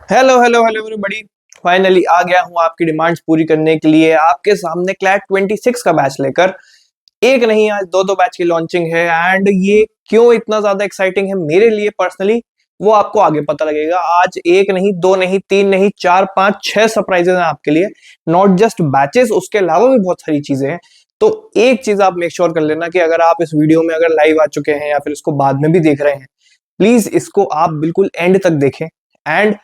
Hello hello hello everybody. Finally आ गया हूँ आपकी डिमांड्स पूरी करने के लिए आपके सामने क्लैट 26 का बैच लेकर। एक नहीं, आज दो दो बैच की लॉन्चिंग है। एंड ये क्यों इतना ज्यादा एक्साइटिंग है मेरे लिए पर्सनली, वो आपको आगे पता लगेगा। आज एक नहीं, दो नहीं, तीन नहीं, चार पांच छह सरप्राइजेस हैं आपके लिए। नॉट जस्ट बैचेस, उसके अलावा भी बहुत सारी चीजें हैं। तो एक चीज आप मेक श्योर कर लेना कि अगर आप इस वीडियो में अगर लाइव आ चुके हैं या फिर इसको बाद में भी देख रहे हैं, प्लीज इसको आप बिल्कुल एंड तक देखें। एंड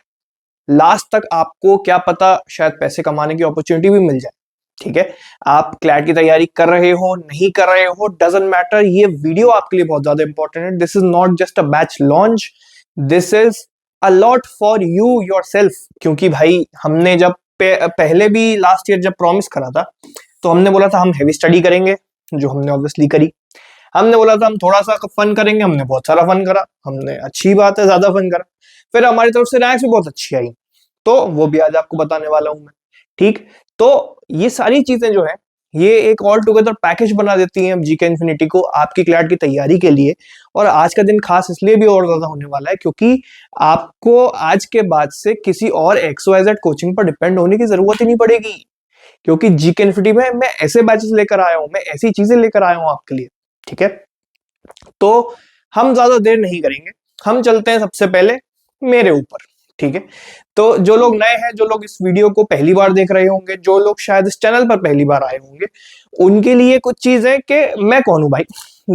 लास्ट तक आपको क्या पता शायद पैसे कमाने की अपॉर्चुनिटी भी मिल जाए। ठीक है, आप क्लैट की तैयारी कर रहे हो नहीं कर रहे हो, डजंट मैटर। ये वीडियो आपके लिए बहुत ज्यादा इंपॉर्टेंट है। This is not just a batch launch, this is a lot for you your self. क्योंकि भाई हमने जब पहले भी लास्ट ईयर जब प्रॉमिस करा था, तो हमने बोला था हम हैवी स्टडी करेंगे, जो हमने ऑब्वियसली करी। हमने बोला था हम थोड़ा सा फन करेंगे, हमने बहुत सारा फन करा। हमने, अच्छी बात है, ज्यादा फन करा। फिर हमारी तरफ से रैंक्स भी बहुत अच्छी आई, तो वो भी आज आपको बताने वाला हूं मैं। ठीक, तो ये सारी चीजें जो है, ये एक ऑल टुगेदर पैकेज बना देती हैं जीके इन्फिनिटी को आपकी क्लैट की तैयारी के लिए। और आज का दिन खास इसलिए भी और ज्यादा होने वाला है क्योंकि आपको आज के बाद से किसी और XYZ कोचिंग पर डिपेंड होने की जरूरत ही नहीं पड़ेगी। क्योंकि जीके इन्फिनिटी में मैं ऐसे बैचेस लेकर आया हूं, मैं ऐसी चीजें लेकर आया हूं आपके लिए। ठीक है, तो हम ज्यादा देर नहीं करेंगे, हम चलते हैं सबसे पहले मेरे ऊपर। ठीक है, तो जो लोग नए हैं, जो लोग इस वीडियो को पहली बार देख रहे होंगे, जो लोग शायद इस चैनल पर पहली बार आए होंगे, उनके लिए कुछ चीज है कि मैं कौन हूं भाई,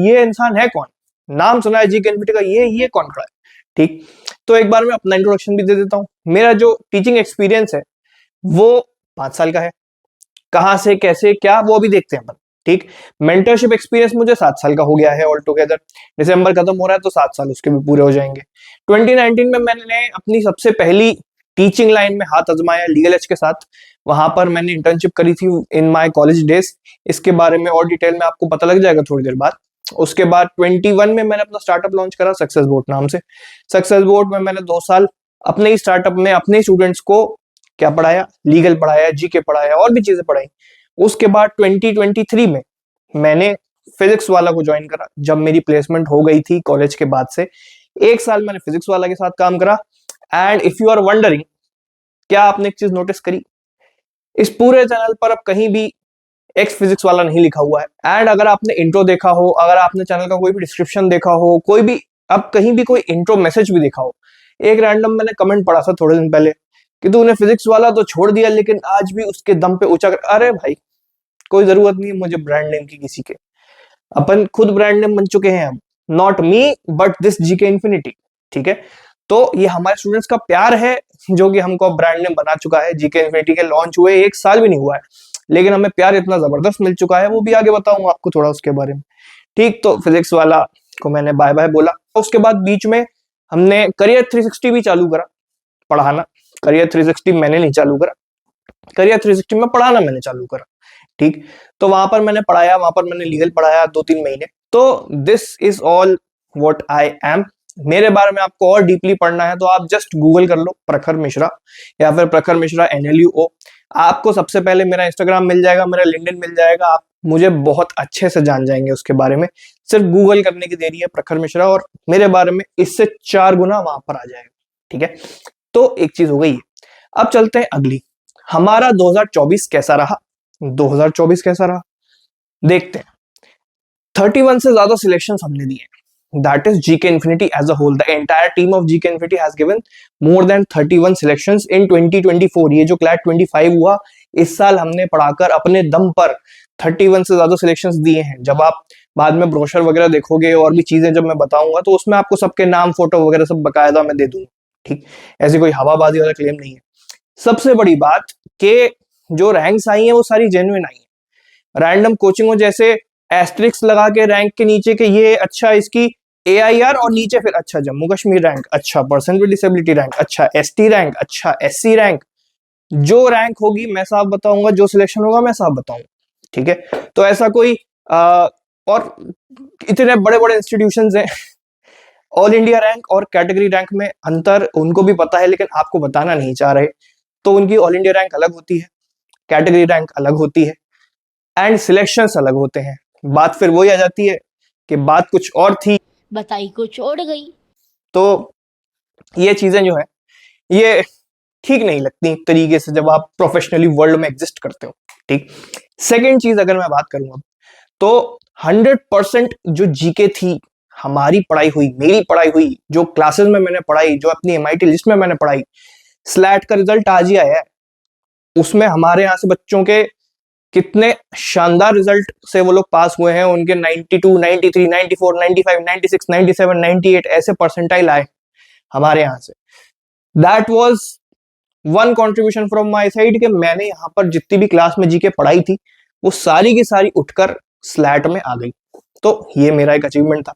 ये इंसान है कौन। नाम सुना है जी के का, ये कौन खड़ा है। ठीक, तो एक बार मैं अपना इंट्रोडक्शन भी दे देता हूँ। मेरा जो टीचिंग एक्सपीरियंस है वो 5 साल का है। कहां से कैसे क्या वो अभी देखते हैं अपन। ठीक, मेंटरशिप एक्सपीरियंस मुझे 7 साल का हो गया है ऑल टुगेदर। दिसंबर खत्म हो रहा है तो 7 साल उसके भी पूरे हो जाएंगे। 2019 में मैंने अपनी सबसे पहली टीचिंग लाइन में हाथ आजमाया लीगल एज के साथ। वहां पर मैंने इंटर्नशिप करी थी इन माय कॉलेज डेज। इसके बारे में और डिटेल में आपको पता लग जाएगा थोड़ी देर बाद। उसके बाद 21 में मैंने अपना स्टार्टअप लॉन्च करा सक्सेस बोट नाम से। सक्सेस बोट में मैंने 2 साल अपने ही स्टार्टअप में अपने स्टूडेंट्स को क्या पढ़ाया, लीगल पढ़ाया, जीके पढ़ाया और भी चीजें पढ़ाई। उसके बाद 2023 में मैंने फिजिक्स वाला को ज्वाइन करा जब मेरी प्लेसमेंट हो गई थी कॉलेज के बाद से। 1 साल मैंने फिजिक्स वाला के साथ काम करा। And if you are wondering, क्या आपने एक चीज नोटिस करी, इस पूरे चैनल पर अब कहीं भी एक्स फिजिक्स वाला नहीं लिखा हुआ है। एंड अगर आपने इंट्रो देखा हो, अगर आपने चैनल का कोई भी डिस्क्रिप्शन देखा हो, कोई भी अब कहीं भी कोई इंट्रो मैसेज भी देखा हो, एक रैंडम मैंने कमेंट पढ़ा था थोड़े दिन पहले कि तूने फिजिक्स वाला तो छोड़ दिया लेकिन आज भी उसके दम पे ऊंचा कर। अरे भाई, कोई जरूरत नहीं है मुझे ब्रांड नेम की किसी के, अपन खुद ब्रांड नेम बन चुके हैं। हम, not me but this GK infinity. ठीक है, तो ये हमारे स्टूडेंट्स का प्यार है जो कि हमको ब्रांड नेम बना चुका है। जीके इन्फिनिटी के लॉन्च हुए 1 साल भी नहीं हुआ है, लेकिन हमें प्यार इतना जबरदस्त मिल चुका है, वो भी आगे बताऊंगा आपको थोड़ा उसके बारे में। ठीक, तो फिजिक्स वाला को मैंने बाय बाय बोला। उसके बाद बीच में हमने करियर 360 भी चालू करा पढ़ाना। करियर 360 मैंने नहीं चालू करा, करियर 360 में पढ़ाना मैंने चालू करा। ठीक, तो वहां पर मैंने पढ़ाया, वहां पर मैंने लीगल पढ़ाया 2-3 महीने। तो this is all what I am. मेरे बारे में आपको और डीपली पढ़ना है तो आप जस्ट गूगल कर लो प्रखर मिश्रा, या फिर प्रखर मिश्रा NLUO। आपको सबसे पहले मेरा इंस्टाग्राम मिल जाएगा, मेरा लिंक्डइन मिल जाएगा, आप मुझे बहुत अच्छे से जान जाएंगे उसके बारे में। सिर्फ गूगल करने की देरी है प्रखर मिश्रा, और मेरे बारे में इससे 4 गुना वहां पर आ जाएगा। ठीक है, तो एक चीज हो गई है। अब चलते हैं अगली, हमारा 2024 कैसा रहा। 2024 कैसा रहा देखते हैं। 31 से ज्यादा सिलेक्शन हमने दिए, that is GK infinity as a whole. The entire team of GK infinity has given more than 31 selections in 2024। ये जो क्लैट 25 हुआ, इस साल हमने पढ़ाकर अपने दम पर 31 से ज्यादा सिलेक्शंस दिए हैं। जब आप बाद में ब्रोशर वगैरह देखोगे और भी चीजें जब मैं बताऊंगा, तो उसमें आपको सबके नाम, फोटो वगैरह सब बकायदा मैं दे दूंगा। ठीक, ऐसी कोई हवाबाजी वाला क्लेम नहीं है। सबसे बड़ी बात कि जो रैंक्स आई हैं वो सारी जेन्युइन आई हैं। रैंडम कोचिंगों जैसे एस्ट्रिक्स लगा के रैंक के नीचे के ये अच्छा इसकी AIR, और नीचे फिर अच्छा जम्मू कश्मीर रैंक, अच्छा पर्सन विद डिसेबिलिटी रैंक, अच्छा ST रैंक, अच्छा SC रैंक। जो रैंक होगी मैं साफ बताऊंगा, जो सिलेक्शन होगा मैं साफ बताऊंगा। ठीक है, तो ऐसा कोई और इतने बड़े बड़े इंस्टीट्यूशंस हैं, ऑल इंडिया रैंक और कैटेगरी रैंक में अंतर उनको भी पता है लेकिन आपको बताना नहीं चाह रहे। तो उनकी ऑल इंडिया रैंक अलग होती है, कैटेगरी रैंक अलग होती है, एंड सिलेक्शंस अलग होते हैं। बात फिर वही आ जाती है कि बात कुछ और थी, बताई कुछ और गई। तो ये चीजें जो है, ये ठीक नहीं लगती एक तरीके से जब आप प्रोफेशनली वर्ल्ड में एग्जिस्ट करते हो। ठीक। सेकेंड चीज अगर मैं बात करूं अब, तो 100% जो जीके थी, हमारी पढ़ाई हुई, मेरी पढ़ाई हुई, जो क्लासेस में मैंने पढ़ाई, जो अपनी एमआईटी लिस्ट में मैंने पढ़ाई, स्लैट का रिजल्ट आज ही आया है। उसमें हमारे यहाँ से बच्चों के कितने शानदार रिजल्ट से वो लोग पास हुए हैं, उनके 92, 93, 94, 95, 96, 97, 98 ऐसे परसेंटाइल आए हमारे यहाँ से। That was one contribution from my side कि मैंने यहाँ पर जितनी भी क्लास में जीके पढ़ाई थी वो सारी की सारी उठकर स्लैट में आ गई। तो ये मेरा एक अचीवमेंट था।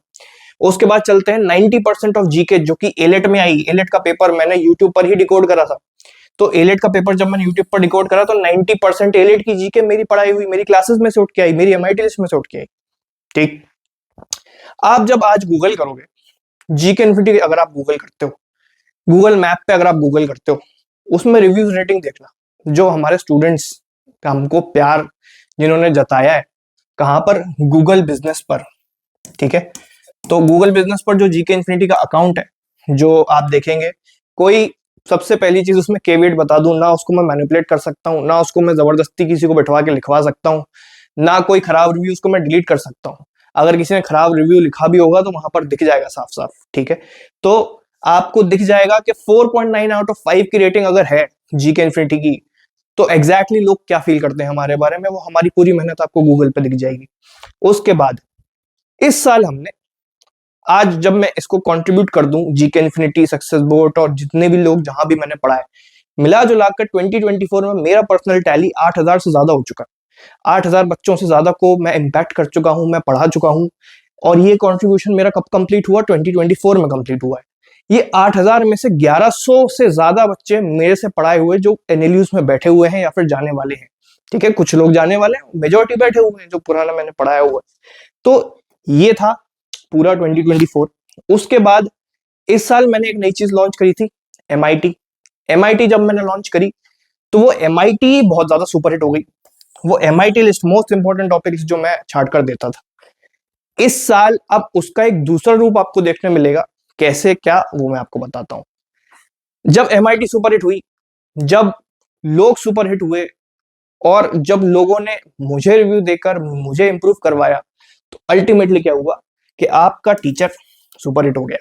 उसके बाद चलते हैं 90% ऑफ जीके जो कि एलेट में आई। एलेट का पेपर मैंने यूट्यूब पर ही डिकोड करा था। तो एलेट का पेपर जब मैंने यूट्यूब पर डिकोड करा तो 90% एलेट की जीके मेरी पढ़ाई हुई, मेरी क्लासेस में से उठ के आई, मेरी एमआईटी लिस्ट में से उठ के आई। ठीक। आप जब आज गूगल करोगे जीके इन्फिनिटी, अगर आप गूगल करते हो, गूगल मैप पे अगर आप गूगल करते हो, उसमें रिव्यूज रेटिंग देखना, जो हमारे स्टूडेंट्स का हमको प्यार जिन्होंने जताया है, कहां पर, गूगल बिजनेस पर। ठीक है। तो गूगल बिजनेस पर जो जीके इन्फिनिटी का अकाउंट है, जो आप देखेंगे, कोई सबसे पहली चीज उसमें केवेट बता दूं, ना उसको मैं मैनिपुलेट कर सकता हूं, ना उसको मैं जबरदस्ती किसी को बैठवा के लिखवा सकता हूं, ना कोई खराब रिव्यू उसको मैं डिलीट कर सकता हूं। अगर किसी ने खराब रिव्यू लिखा भी होगा तो वहां पर दिख जाएगा साफ साफ। ठीक है। तो आपको दिख जाएगा कि 4.9 आउट ऑफ 5 की रेटिंग अगर है जीके इन्फिनिटी की, तो एग्जैक्टली लोग क्या फील करते हैं हमारे बारे में, वो हमारी पूरी मेहनत आपको गूगल पे दिख जाएगी। उसके बाद इस साल हमने, आज जब मैं इसको कंट्रीब्यूट कर दूं, जीके इन्फिनिटी, सक्सेस बोट और जितने भी लोग जहां भी मैंने पढ़ा है, मिला जुला कर 2024 में मेरा पर्सनल टैली 8000 से ज्यादा हो चुका है। 8000 बच्चों से ज्यादा को मैं इम्पैक्ट कर चुका हूं, मैं पढ़ा चुका हूं। और ये कंट्रीब्यूशन मेरा कब कंप्लीट हुआ, 2024 में कंप्लीट हुआ है। ये 8000 में से 1100 से ज्यादा बच्चे मेरे से पढ़ाए हुए जो एनएलयूज में बैठे हुए हैं या फिर जाने वाले हैं। ठीक है। कुछ लोग जाने वाले हैं, मेजोरिटी बैठे हुए हैं जो पुराना मैंने पढ़ाया हुआ है। तो ये था पूरा 2024। उसके बाद इस साल मैंने एक नई चीज लॉन्च करी थी, एमआईटी। एमआईटी जब मैंने लॉन्च करी तो वो एमआईटी बहुत ज्यादा सुपरहिट हो गई। वो MIT list most important topics जो मैं छाट कर देता था, इस साल अब उसका एक दूसरा रूप आपको देखने मिलेगा। कैसे क्या, वो मैं आपको बताता हूं। जब एमआईटी सुपरहिट हुई, जब लोग सुपरहिट हुए और जब लोगों ने मुझे रिव्यू देकर मुझे इंप्रूव करवाया, तो अल्टीमेटली क्या हुआ कि आपका टीचर सुपरहिट हो गया।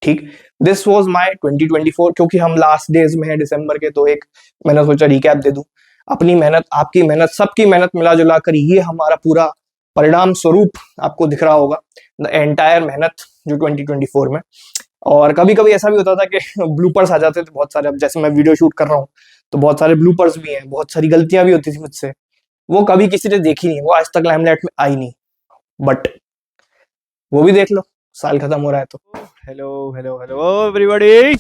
ठीक। This was my 2024। क्योंकि हम लास्ट डेज में है दिसंबर के, तो एक मैंने सोचा रिकैप दे दूं। अपनी मेहनत, आपकी मेहनत, सबकी मेहनत मिला जुला कर ये हमारा पूरा परिणाम स्वरूप आपको दिख रहा होगा, द एंटायर मेहनत जो 2024 में। और कभी कभी ऐसा भी होता था कि ब्लूपर्स आ जाते थे बहुत सारे। अब जैसे मैं वीडियो शूट कर रहा हूँ तो बहुत सारे ब्लूपर्स भी हैं, बहुत सारी गलतियां भी होती थी मुझसे, वो कभी किसी ने देखी नहीं, वो आज तक लाइमलाइट में आई नहीं, बट वो भी देख लो, साल खत्म हो रहा है तो। हेलो हेलो हेलो एवरीबॉडी,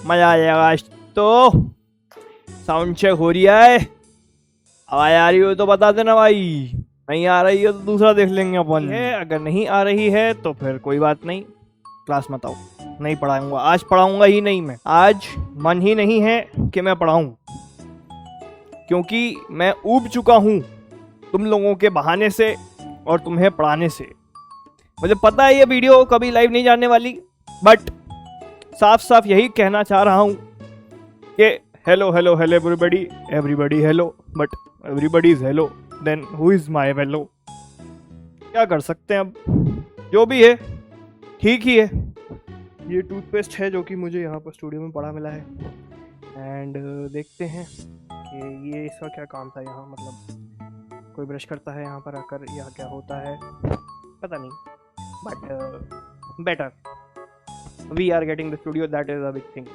मजा आ जाएगा आज तो। साउंड चेक हो रही है, आवाज आ रही हो तो बता देना भाई, नहीं आ रही है तो दूसरा देख लेंगे अपन है। अगर नहीं आ रही है तो फिर कोई बात नहीं, क्लास मत आओ, नहीं पढ़ाऊंगा आज, पढ़ाऊंगा ही नहीं मैं आज। मन ही नहीं है कि मैं पढ़ाऊं, क्योंकि मैं ऊब चुका हूं तुम लोगों के बहाने से और तुम्हें पढ़ाने से। मुझे पता है ये वीडियो कभी लाइव नहीं जाने वाली, बट साफ साफ यही कहना चाह रहा हूँ कि hello hello hello everybody, everybody hello, but everybody is hello, then who is my hello. क्या कर सकते हैं, अब जो भी है ठीक ही है। ये टूथपेस्ट है जो कि मुझे यहाँ पर स्टूडियो में पड़ा मिला है। एंड देखते हैं कि ये इसका क्या काम था यहाँ, मतलब कोई ब्रश करता है यहाँ पर आकर या क्या होता है पता नहीं, but better we are getting the studio, that is a big thing.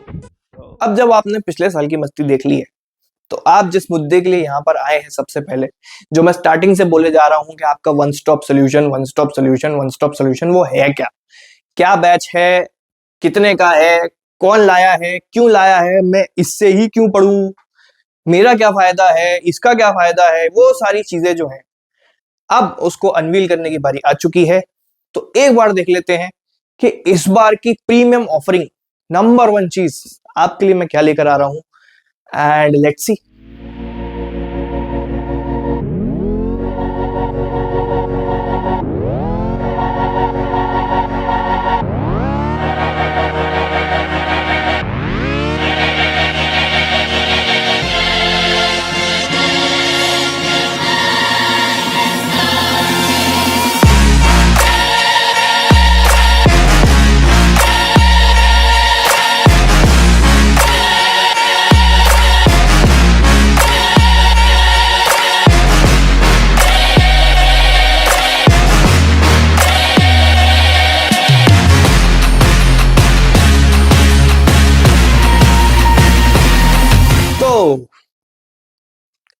अब जब आपने पिछले साल की मस्ती देख ली है, तो आप जिस मुद्दे के लिए यहाँ पर आए हैं, सबसे पहले जो मैं स्टार्टिंग से बोले जा रहा हूँ कि आपका one stop solution, one stop solution, one stop solution, वो है क्या? क्या बैच है, कितने का है, कौन लाया है, क्यों लाया है, मैं इससे ही क्यों पढ़ूं, मेरा क्या फायदा है, इसका क्या फायदा है, वो सारी चीजें जो हैं अब उसको अनवील करने की बारी आ चुकी है। तो एक बार देख लेते हैं कि इस बार की प्रीमियम ऑफरिंग नंबर 1 चीज आपके लिए मैं क्या लेकर आ रहा हूं, and let's see.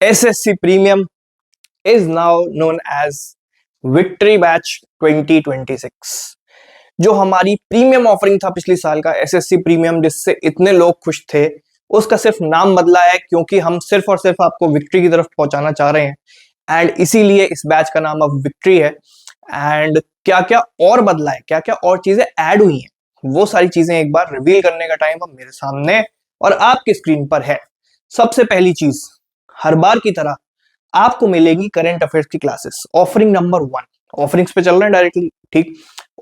SSC Premium is now known as Victory Batch 2026। जो हमारी प्रीमियम ऑफरिंग था पिछले साल का SSC प्रीमियम, जिससे इतने लोग खुश थे, उसका सिर्फ नाम बदला है क्योंकि हम सिर्फ और सिर्फ आपको विक्ट्री की तरफ पहुंचाना चाह रहे हैं, एंड इसीलिए इस बैच का नाम अब विक्ट्री है। एंड क्या क्या और बदला है, क्या क्या और चीजें ऐड हुई हैं, वो सारी चीजें एक बार रिवील करने का टाइम अब मेरे सामने और आपकी स्क्रीन पर है। सबसे पहली चीज, हर बार की तरह आपको मिलेगी करंट अफेयर्स की क्लासेस, ऑफरिंग नंबर 1। ऑफरिंग्स पे चल रहे हैं डायरेक्टली, ठीक।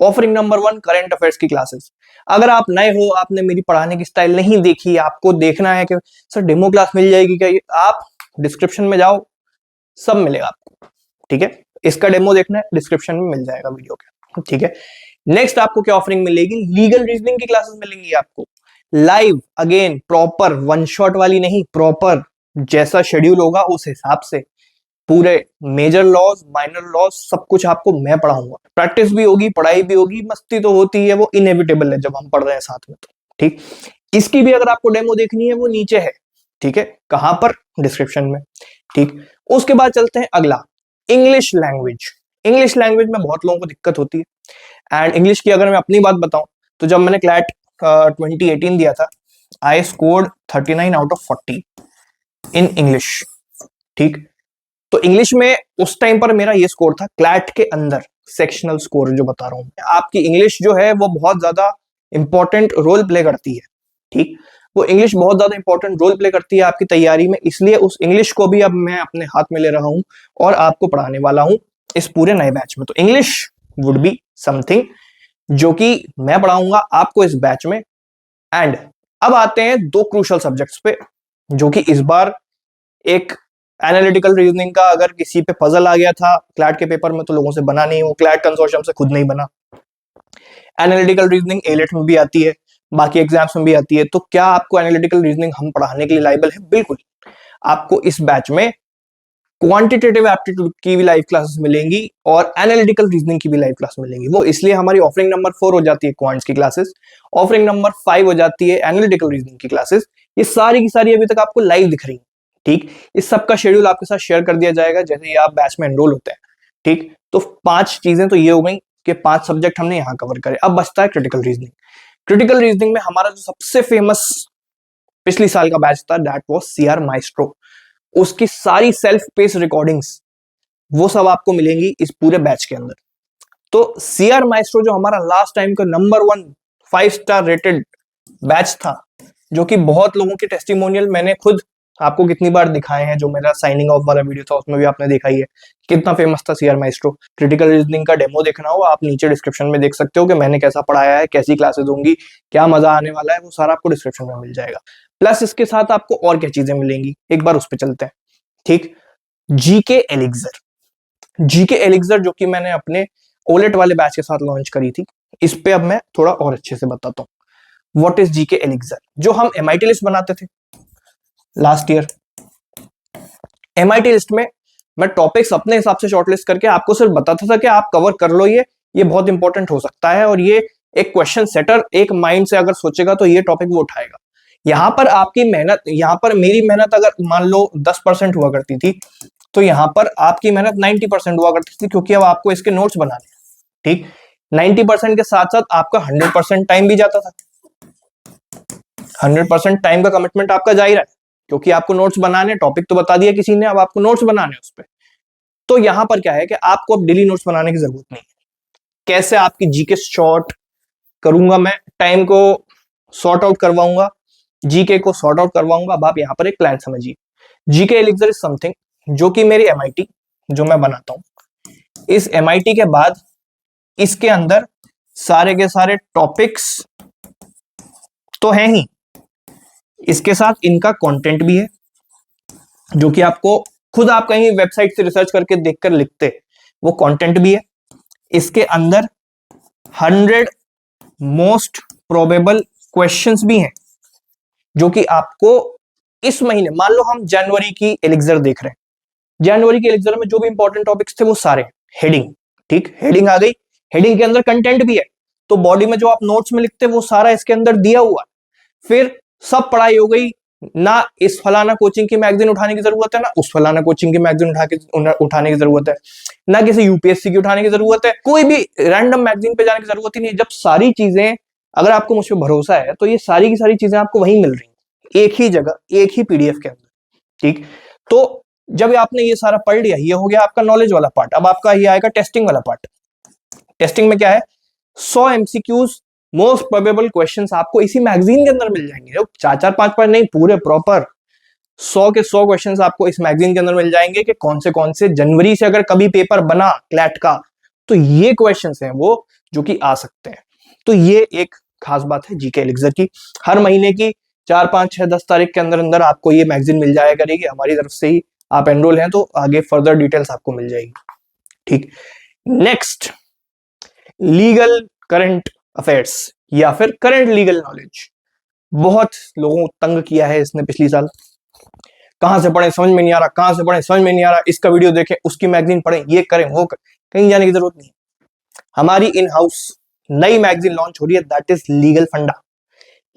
ऑफरिंग नंबर 1 करंट अफेयर्स की क्लासेस। अगर आप नए हो, आपने मेरी पढ़ाने की स्टाइल नहीं देखी, आपको देखना है कि सर डेमो क्लास मिल जाएगी क्या, आप डिस्क्रिप्शन में जाओ, सब मिलेगा आपको, ठीक है। इसका डेमो देखना है, डिस्क्रिप्शन में मिल जाएगा वीडियो के, ठीक है। नेक्स्ट आपको क्या ऑफरिंग मिलेगी, लीगल रीजनिंग की क्लासेस मिलेंगी आपको live, again proper, one shot वाली नहीं, प्रॉपर जैसा शेड्यूल होगा उस हिसाब से पूरे मेजर लॉज, माइनर लॉज, सब कुछ आपको मैं पढ़ाऊंगा। प्रैक्टिस भी होगी, पढ़ाई भी होगी, मस्ती तो होती है, वो इनएविटेबल है जब हम पढ़ रहे हैं साथ में, तो ठीक। इसकी भी अगर आपको डेमो देखनी है वो नीचे है, ठीक है। कहां पर, डिस्क्रिप्शन में, ठीक। उसके बाद चलते हैं अगला, इंग्लिश लैंग्वेज। इंग्लिश लैंग्वेज में बहुत लोगों को दिक्कत होती है। एंड इंग्लिश की अगर मैं अपनी बात बताऊं तो जब मैंने क्लैट 2018 दिया था, I scored 39 out of 40 in English, ठीक। तो इंग्लिश में उस टाइम पर मेरा ये स्कोर था क्लैट के अंदर, सेक्शनल स्कोर जो बता रहा हूं। आपकी इंग्लिश जो है वो बहुत ज्यादा इंपॉर्टेंट रोल प्ले करती है, ठीक। वो इंग्लिश बहुत ज्यादा इंपॉर्टेंट रोल प्ले करती है आपकी तैयारी में, इसलिए उस इंग्लिश को भी अब मैं अपने हाथ में ले रहा हूं और आपको पढ़ाने वाला हूं इस पूरे नए बैच में। तो इंग्लिश वुड बी समथिंग जो कि मैं पढ़ाऊंगा आपको इस बैच में। एंड अब आते हैं 2 क्रूशल सब्जेक्ट्स पे, जो कि इस बार एक एनालिटिकल रीजनिंग का अगर किसी पे पजल आ गया था क्लैट के पेपर में तो लोगों से बना नहीं, वो क्लैट कंसोर्शियम से खुद नहीं बना। एनालिटिकल रीजनिंग एलेट में भी आती है, बाकी एग्जाम्स में भी आती है। तो क्या आपको एनालिटिकल रीजनिंग हम पढ़ाने के लिए लायबल है? बिल्कुल। आपको इस बैच में क्वांटिटेटिव एप्टीट्यूड की भी लाइव क्लासेस मिलेंगी और एनालिटिकल रीजनिंग की भी लाइव क्लास मिलेंगी। वो इसलिए हमारी ऑफरिंग नंबर 4 हो जाती है क्वांट्स की क्लासेस, ऑफरिंग नंबर 5 हो जाती है एनालिटिकल रीजनिंग की क्लासेस। ये सारी की सारी अभी तक आपको लाइव दिख रही है, ठीक। इस सब का शेड्यूल आपके साथ शेयर कर दिया जाएगा जैसे ही आप बैच में एनरोल होते हैं, ठीक। तो 5 चीजें तो ये हो गई कि 5 सब्जेक्ट हमने यहां कवर करे। अब बचता है क्रिटिकल रीजनिंग। क्रिटिकल रीजनिंग में हमारा जो सबसे फेमस पिछली साल का बैच था, दैट वाज सीआर माइस्ट्रो। उसकी सारी सेल्फ पेस रिकॉर्डिंग्स वो सब आपको मिलेंगी इस पूरे बैच के अंदर। तो सीआर माइस्ट्रो जो हमारा लास्ट टाइम का नंबर 1 5 स्टार रेटेड बैच था, जो कि बहुत लोगों के टेस्टिमोनियल मैंने खुद आपको कितनी बार दिखाए हैं, जो मेरा साइनिंग ऑफ वाला वीडियो था उसमें भी आपने देखा ही है कितना फेमस था सीआर माइस्ट्रो। क्रिटिकल रीजनिंग का डेमो देखना हो आप नीचे डिस्क्रिप्शन में देख सकते हो कि मैंने कैसा पढ़ाया है, कैसी क्लासेस होंगी, क्या मजा आने वाला है, वो सारा आपको डिस्क्रिप्शन में मिल जाएगा। प्लस इसके साथ आपको और क्या चीजें मिलेंगी एक बार उस पर चलते हैं, ठीक। GK elixir. जीके एलिक्सर जो कि मैंने अपने ओलेट वाले बैच के साथ लॉन्च करी थी, इस पे अब मैं थोड़ा और अच्छे से बताता हूं व्हाट इज जीके एलिक्सर। जो हम एमआईटी लिस्ट बनाते थे लास्ट ईयर, एमआईटी लिस्ट में मैं टॉपिक्स अपने हिसाब से शॉर्टलिस्ट करके आपको सिर्फ बताता था कि आप कवर कर लो, ये बहुत इंपॉर्टेंट हो सकता है, और ये एक क्वेश्चन सेटर एक माइंड से अगर सोचेगा तो ये टॉपिक वो उठाएगा। यहां पर आपकी मेहनत, यहां पर मेरी मेहनत अगर मान लो 10% हुआ करती थी, तो यहां पर आपकी मेहनत 90% हुआ करती थी, क्योंकि अब आपको इसके नोट्स बनाने, ठीक। 90% के साथ साथ आपका 100% टाइम भी जाता था। 100% टाइम का कमिटमेंट आपका जाहिर है, क्योंकि आपको नोट्स बनाने, टॉपिक तो बता दिया किसी ने, अब आपको नोट्स बनाने उस पर। तो यहां पर क्या है कि आपको अब डेली नोट्स बनाने की जरूरत नहीं है। कैसे आपकी जीके शॉर्ट करूंगा, मैं टाइम को सॉर्ट आउट करवाऊंगा, जीके को सॉर्ट आउट करवाऊंगा। अब आप यहां पर एक प्लान समझिए, जीके एलिक्सर इज समथिंग जो कि मेरी एमआईटी जो मैं बनाता हूं, इस एमआईटी के बाद इसके अंदर सारे के सारे टॉपिक्स तो हैं ही, इसके साथ इनका कंटेंट भी है, जो कि आपको खुद आप कहीं वेबसाइट से रिसर्च करके देखकर लिखते, वो कंटेंट भी है। इसके अंदर 100 मोस्ट प्रोबेबल क्वेश्चंस भी हैं, जो कि आपको इस महीने, मान लो हम जनवरी की एलिक्सर देख रहे हैं, जनवरी के एलिक्सर में जो भी इंपॉर्टेंट टॉपिक्स थे वो सारे हेडिंग, ठीक। हेडिंग आ गई, हेडिंग के अंदर कंटेंट भी है, तो बॉडी में जो आप नोट्स में लिखते हैं वो सारा इसके अंदर दिया हुआ है। फिर सब पढ़ाई हो गई, ना इस फलाना कोचिंग की मैगजीन उठाने की जरूरत है, ना उस फलाना कोचिंग की मैगजीन उठाने की जरूरत है, ना किसी यूपीएससी की उठाने की जरूरत है, कोई भी रैंडम मैगजीन पे जाने की जरूरत ही नहीं है। जब सारी चीजें, अगर आपको मुझ पर भरोसा है तो ये सारी की सारी चीजें आपको वहीं मिल रही हैं, एक ही जगह, एक ही पीडीएफ के अंदर। ठीक, तो जब आपने ये सारा पढ़ लिया, ये हो गया आपका नॉलेज वाला पार्ट। अब आपका ये आएगा टेस्टिंग वाला पार्ट। टेस्टिंग में क्या है, 100 एमसीक्यूज मोस्ट प्रोबेबल क्वेश्चंस आपको इसी मैगजीन के अंदर मिल जाएंगे। चार चार पांच पांच नहीं, पूरे प्रॉपर 100 के 100 क्वेश्चंस आपको इस मैगजीन के अंदर मिल जाएंगे कि कौन से जनवरी से अगर कभी पेपर बना क्लैट का तो ये क्वेश्चंस हैं वो जो कि आ सकते हैं। तो ये एक खास बात है जीके एलिक्सर की। हर महीने की 4, 5, 6, 10 तारीख के अंदर अंदर आपको ये मैगजीन मिल जाया करेगी हमारी तरफ से ही। आप एनरोल हैं तो आगे फर्दर डिटेल्स आपको मिल जाएगी। ठीक, नेक्स्ट, लीगल करंट अफेयर्स या फिर करंट लीगल नॉलेज। बहुत लोगों को तंग किया है इसने पिछली साल। कहां से पढ़े समझ में नहीं आ रहा, कहां से पढ़े समझ में नहीं आ रहा, इसका वीडियो देखें, उसकी मैगजीन पढ़ें, ये करें वो करें, कहीं जाने की जरूरत नहीं। हमारी इन हाउस नई मैगजीन लॉन्च हो रही है, दैट इज लीगल फंडा।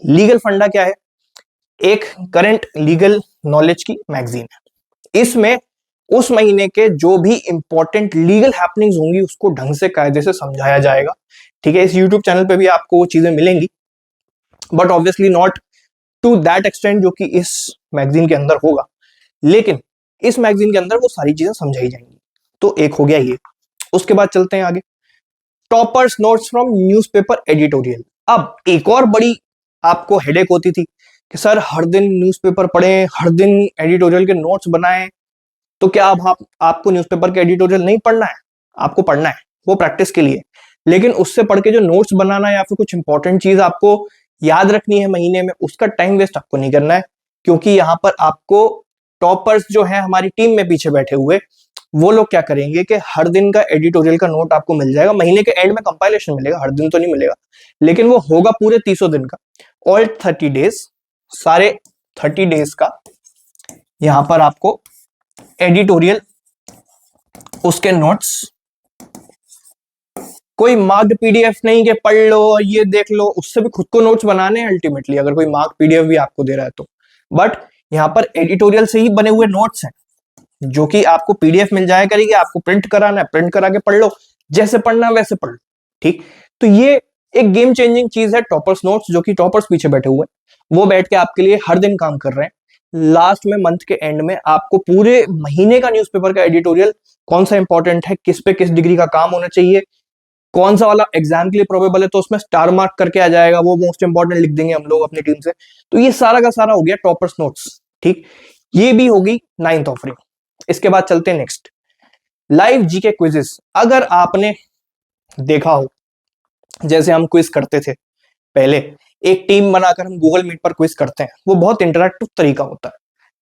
लीगल फंडा क्या है, एक करंट लीगल नॉलेज की मैगजीन है। इसमें उस महीने के जो भी इंपॉर्टेंट लीगल हैपनिंग्स होंगी उसको ढंग से कायदे से समझाया जाएगा। ठीक है, इस यूट्यूब चैनल पे भी आपको वो चीजें मिलेंगी, but obviously not to that extent जो कि इस मैगजीन के अंदर होगा, लेकिन इस मैगजीन के अंदर वो सारी चीजें समझाई जाएंगी। तो एक हो गया ये। उसके बाद चलते हैं आगे, toppers notes from newspaper editorial. अब एक और बड़ी आपको हेडेक होती थी कि सर हर दिन न्यूज़पेपर पढ़ें, हर दिन एडिटोरियल के नोट्स बनाएं। तो क्या अब आपको न्यूज़पेपर के एडिटोरियल नहीं पढ़ना है? आपको पढ़ना है, वो प्रैक्टिस के लिए। लेकिन उससे पढ़ के जो नोट्स बनाना या फिर कुछ इंपॉर्टेंट चीज आपको याद रखनी है महीने में, उसका टाइम वेस्ट आपको नहीं करना है। क्योंकि यहां पर आपको टॉपर्स जो है हमारी टीम में पीछे बैठे हुए, वो लोग क्या करेंगे कि हर दिन का एडिटोरियल का नोट आपको मिल जाएगा। महीने के एंड में कंपाइलेशन मिलेगा, हर दिन तो नहीं मिलेगा, लेकिन वो होगा पूरे 300 दिन का, ऑल 30 डेज, सारे 30 डेज का यहां पर आपको एडिटोरियल, उसके नोट्स, कोई मार्क्ड पीडीएफ नहीं कि पढ़ लो और ये देख लो, उससे भी खुद को नोट्स बनाने हैं अल्टीमेटली, अगर कोई मार्क पीडीएफ भी आपको दे रहा है तो। बट यहाँ पर एडिटोरियल से ही बने हुए नोट्स हैं जो कि आपको पीडीएफ मिल जाया करेगी, आपको प्रिंट कराना है, प्रिंट करा के पढ़ लो, जैसे पढ़ना है वैसे पढ़ लो। ठीक, तो ये एक गेम चेंजिंग चीज है टॉपर्स नोट्स, जो कि टॉपर्स पीछे बैठे हुए हैं, वो बैठ के आपके लिए हर दिन काम कर रहे हैं। लास्ट में मंथ के एंड में आपको पूरे महीने का न्यूज़पेपर का एडिटोरियल कौन सा इंपॉर्टेंट है, किस पे किस डिग्री का काम होना चाहिए, कौन सा वाला एग्जाम के लिए प्रोबेबल है तो उसमें स्टार मार्क करके आ जाएगा, वो मोस्ट इंपॉर्टेंट लिख देंगे हम लोग अपनी टीम से। तो ये सारा का सारा हो गया टॉपर्स नोट्स। ठीक, ये भी होगी 9th ऑफरिंग। इसके बाद चलते हैं नेक्स्ट, लाइव जीके क्विजेस। अगर आपने देखा हो, जैसे हम क्विज करते थे पहले, एक टीम बनाकर हम गूगल मीट पर क्विज करते हैं, वो बहुत इंटरैक्टिव तरीका होता है।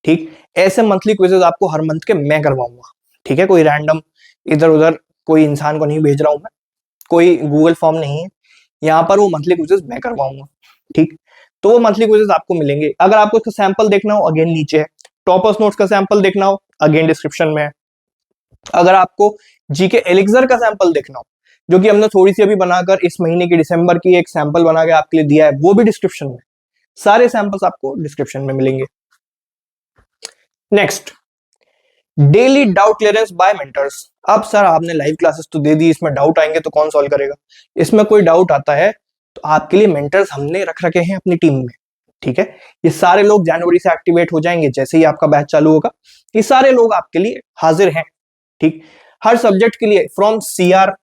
ठीक, ऐसे मंथली क्विजेस आपको हर मंथ के मैं करवाऊंगा। ठीक है, कोई रैंडम इधर उधर कोई इंसान को नहीं भेज रहा हूं मैं, कोई गूगल फॉर्म नहीं है, यहाँ पर वो मंथली क्विजेस मैं करवाऊंगा। ठीक, तो वो मंथली क्विजेस आपको मिलेंगे। अगर आपको इसका सैंपल देखना हो, अगेन नीचे है। टॉपर्स नोट्स का सैंपल देखना हो, अगेन डिस्क्रिप्शन में है। अगर आपको जीके एलिक्सर का सैंपल देखना हो, जो कि हमने थोड़ी सी अभी बनाकर इस महीने की दिसंबर की एक सैंपल बना के आपके लिए दिया है, वो भी डिस्क्रिप्शन में। सारे सैंपल्स आपको डिस्क्रिप्शन में मिलेंगे। Next, daily doubt clearance by mentors. अब सर आपने लाइव क्लासेस तो दे दी, इसमें डाउट आएंगे तो कौन सॉल्व करेगा? इसमें कोई डाउट आता है तो आपके लिए मेंटर्स हमने रख रखे हैं अपनी टीम में। ठीक है, ये सारे लोग जनवरी से एक्टिवेट हो जाएंगे, जैसे ही आपका बैच चालू होगा ये सारे लोग आपके लिए हाजिर हैं। ठीक, हर सब्जेक्ट के लिए, फ्रॉम सीआर,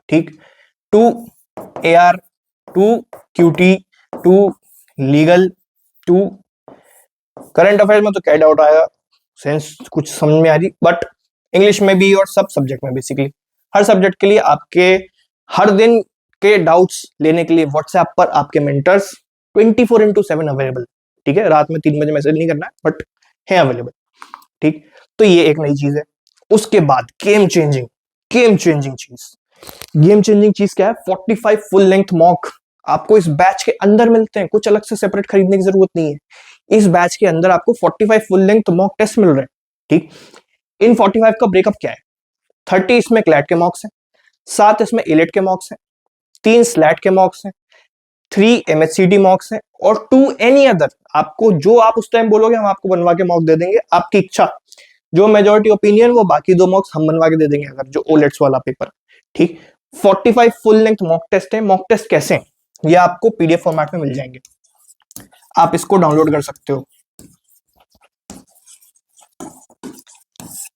ठीक, to AR, to QT, to legal, to current affairs में तो क्या डाउट आएगा, सेंस कुछ समझ में आ रही, बट इंग्लिश में भी और सब सब्जेक्ट में बेसिकली हर सब्जेक्ट के लिए आपके हर दिन के डाउट्स लेने के लिए व्हाट्सएप पर आपके मेंटर्स 24/7 अवेलेबल। ठीक है, रात में 3 बजे मैसेज नहीं करना है, बट है अवेलेबल। ठीक, तो ये एक नई चीज है। उसके बाद गेम चेंजिंग चीज, गेम चेंजिंग चीज क्या है, 45 फुल लेंथ मॉक आपको इस बैच के अंदर मिलते हैं, कुछ अलग से सेपरेट खरीदने की जरूरत नहीं है। इस बैच के अंदर आपको 45 फुल लेंथ मॉक टेस्ट मिल रहे हैं। ठीक, इन 45 का ब्रेकअप क्या है, 30 इसमें क्लैट के मॉक्स हैं, 7 इसमें एलेट के मॉक्स हैं, 3 स्लैट के मॉक्स हैं, 3 MHCT मॉक्स हैं और 2 एनी अदर, आपको जो आप उस टाइम बोलोगे हम आपको बनवा के मॉक दे देंगे, आपकी इच्छा। जो मेजोरिटी ओपिनियन वो बाकी 2 मॉक्स हम बनवा के दे देंगे अगर जो ओलेट्स वाला पेपर। ठीक, 45 फुल लेंथ मॉक टेस्ट है। मॉक टेस्ट कैसे हैं, ये आपको पीडीएफ फॉर्मेट में मिल जाएंगे, आप इसको डाउनलोड कर सकते हो।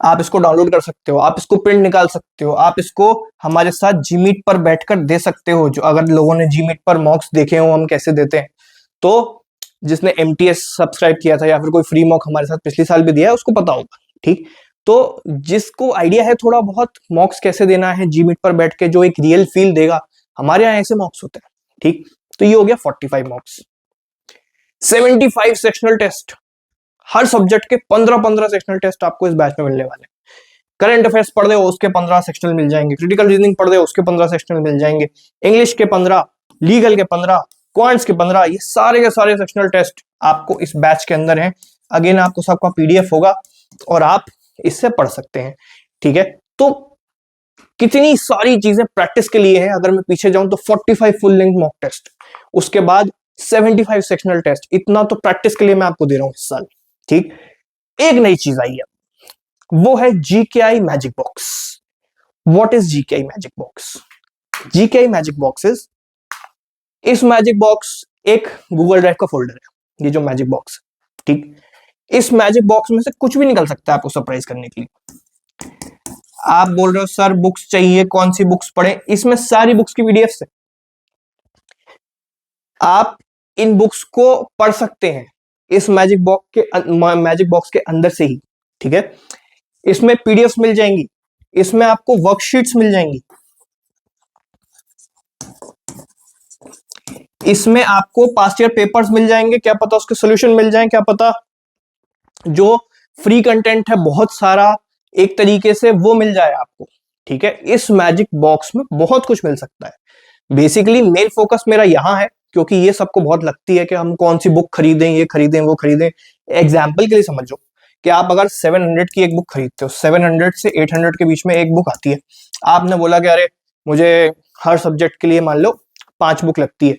आप इसको डाउनलोड कर सकते हो, आप इसको प्रिंट निकाल सकते हो, आप इसको हमारे साथ जीमीट पर बैठकर दे सकते हो। जो अगर लोगों ने जीमीट पर मॉक्स देखे हो हम कैसे देते हैं, तो जिसने एमटीएस सब्सक्राइब किया था या फिर कोई फ्री मॉक हमारे साथ पिछले साल भी दिया है उसको पता होगा। ठीक, तो जिसको आइडिया है थोड़ा बहुत मॉक्स कैसे देना है जीमीट पर बैठ के, जो एक रियल फील देगा, हमारे यहाँ ऐसे मॉक्स होते हैं। ठीक, तो ये हो गया 45 मॉक्स। 75 सेक्शनल टेस्ट, हर सब्जेक्ट के 15-15 सेक्शनल टेस्ट आपको इस बैच में मिलने वाले हैं। करंट अफेयर्स पढ़ रहे हो उसके 15 सेक्शनल मिल जाएंगे, क्रिटिकल रीजनिंग पढ़ रहे हो उसके 15 सेक्शनल मिल जाएंगे, इंग्लिश के 15, लीगल के 15, क्वांट्स के 15, ये सारे के सारे सेक्शनल टेस्ट आपको इस बैच के अंदर हैं। अगेन आपको सबका पीडीएफ होगा और आप इससे पढ़ सकते हैं। ठीक है, तो कितनी सारी चीजें प्रैक्टिस के लिए है। अगर मैं पीछे जाऊं तो 45 फुल लेंथ मॉक टेस्ट, उसके बाद 75 सेक्शनल टेस्ट, इतना तो प्रैक्टिस के लिए मैं आपको दे रहा हूं इस साल। ठीक, एक नई चीज आई है, वो है GKI magic box. What is GKI magic box? GKI magic box is, इस मैजिक बॉक्स एक गूगल ड्राइव का फोल्डर है, ये जो मैजिक बॉक्स। ठीक, इस मैजिक बॉक्स में से कुछ भी निकल सकता है आपको सरप्राइज करने के लिए। आप बोल रहे हो सर बुक्स चाहिए, कौन सी बुक्स पढ़ें? इसमें सारी बुक्स की पीडीएफ है, आप इन बुक्स को पढ़ सकते हैं इस मैजिक बॉक्स के अंदर से ही। ठीक है, इसमें पीडीएफ मिल जाएंगी, इसमें आपको वर्कशीट्स मिल जाएंगी, इसमें आपको पास्ट ईयर पेपर्स मिल जाएंगे, क्या पता उसके सॉल्यूशन मिल जाएं, क्या पता जो फ्री कंटेंट है बहुत सारा एक तरीके से वो मिल जाए आपको। ठीक है, इस मैजिक बॉक्स में बहुत कुछ मिल सकता है। बेसिकली मेन फोकस मेरा यहां है, क्योंकि ये सबको बहुत लगती है कि हम कौन सी बुक खरीदें, ये खरीदें वो खरीदें। एग्जाम्पल के लिए समझो कि आप अगर 700 की एक बुक खरीदते हो, 700 से 800 के बीच में एक बुक आती है, आपने बोला कि अरे मुझे हर सब्जेक्ट के लिए मान लो 5 बुक लगती है,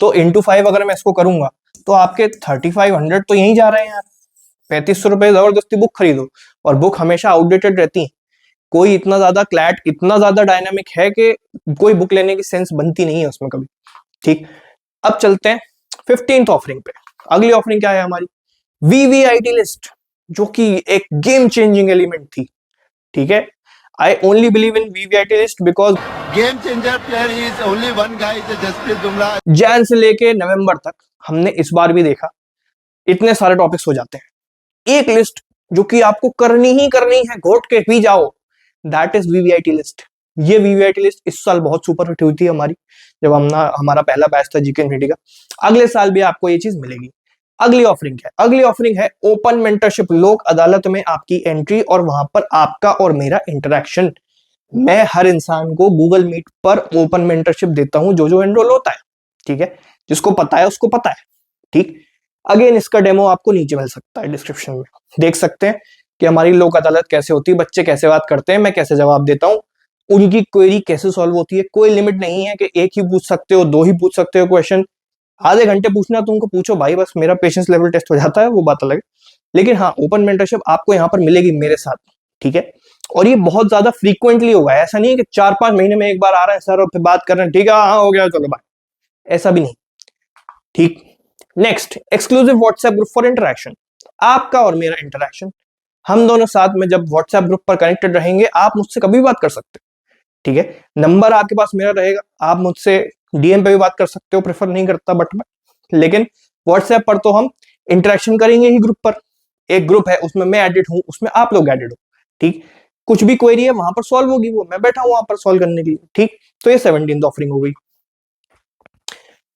तो इंटू 5 अगर मैं इसको करूंगा तो आपके 3500 तो यहीं जा रहे हैं यार। 3500 रुपए जबरदस्ती बुक खरीदो, और बुक हमेशा आउटडेटेड रहती है, कोई इतना ज्यादा क्लैट इतना ज्यादा डायनामिक है कि कोई बुक लेने की सेंस बनती नहीं है उसमें कभी। ठीक, अब चलते हैं 15th ऑफरिंग पे। अगली ऑफरिंग क्या है हमारी? वीवीआईटी लिस्ट, जो कि एक गेम चेंजिंग एलिमेंट थी। ठीक है, I only believe in VVIT list because game changer player is only one guy, Jasprit Bumrah. जैन से लेके नवंबर तक हमने इस बार भी देखा इतने सारे टॉपिक्स हो जाते हैं। एक लिस्ट जो कि आपको करनी ही करनी है, घोट के पी जाओ, दैट इज वीवीआईटी लिस्ट। ये वीवीआईटी लिस्ट इस साल बहुत सुपर हिट हुई थी हमारी, जब हमारा पहला बैच था जीके इन्फिनिटी का। अगले साल भी आपको ये चीज मिलेगी। अगली ऑफरिंग है, अगली ऑफरिंग है ओपन मेंटरशिप, लोक अदालत में आपकी एंट्री और वहां पर आपका और मेरा इंटरेक्शन। मैं हर इंसान को गूगल मीट पर ओपन मेंटरशिप देता हूं जो एनरोल होता है। ठीक है, जिसको पता है उसको पता है। ठीक, अगेन इसका डेमो आपको नीचे मिल सकता है, डिस्क्रिप्शन में देख सकते हैं कि हमारी लोक अदालत कैसे होती है, बच्चे कैसे बात करते हैं, मैं कैसे जवाब देता हूँ, उनकी क्वेरी कैसे सॉल्व होती है। कोई लिमिट नहीं है कि एक ही पूछ सकते हो, 2 ही पूछ सकते हो क्वेश्चन, आधे घंटे पूछना तो उनको पूछो भाई, बस मेरा पेशेंस लेवल टेस्ट हो जाता है, वो बात अलग है। लेकिन हाँ, ओपन मेंटरशिप आपको यहाँ पर मिलेगी मेरे साथ। ठीक है, और ये बहुत ज्यादा फ्रीक्वेंटली होगा, ऐसा नहीं है कि 4-5 महीने में एक बार आ रहा है सर और फिर बात कर रहे हैं, ठीक है हाँ हो गया चलो बाय, ऐसा भी नहीं। ठीक, next, exclusive WhatsApp group for interaction, आपका और मेरा इंटरेक्शन। हम दोनों साथ में जब व्हाट्सएप ग्रुप पर कनेक्टेड रहेंगे, आप मुझसे कभी भी बात कर सकते हो। ठीक है, नंबर आपके पास मेरा रहेगा, आप मुझसे डीएम पे भी बात कर सकते हो, प्रेफर नहीं करता बट मैं, लेकिन व्हाट्सएप पर तो हम इंटरेक्शन करेंगे ही ग्रुप पर। एक ग्रुप है उसमें मैं एडिट हूं, उसमें आप लोग एडिट हो। ठीक, कुछ भी क्वेरी है वहां पर सॉल्व होगी, वो मैं बैठा हूं वहां पर सॉल्व करने के लिए। ठीक, तो ये 17th ऑफरिंग हो गई।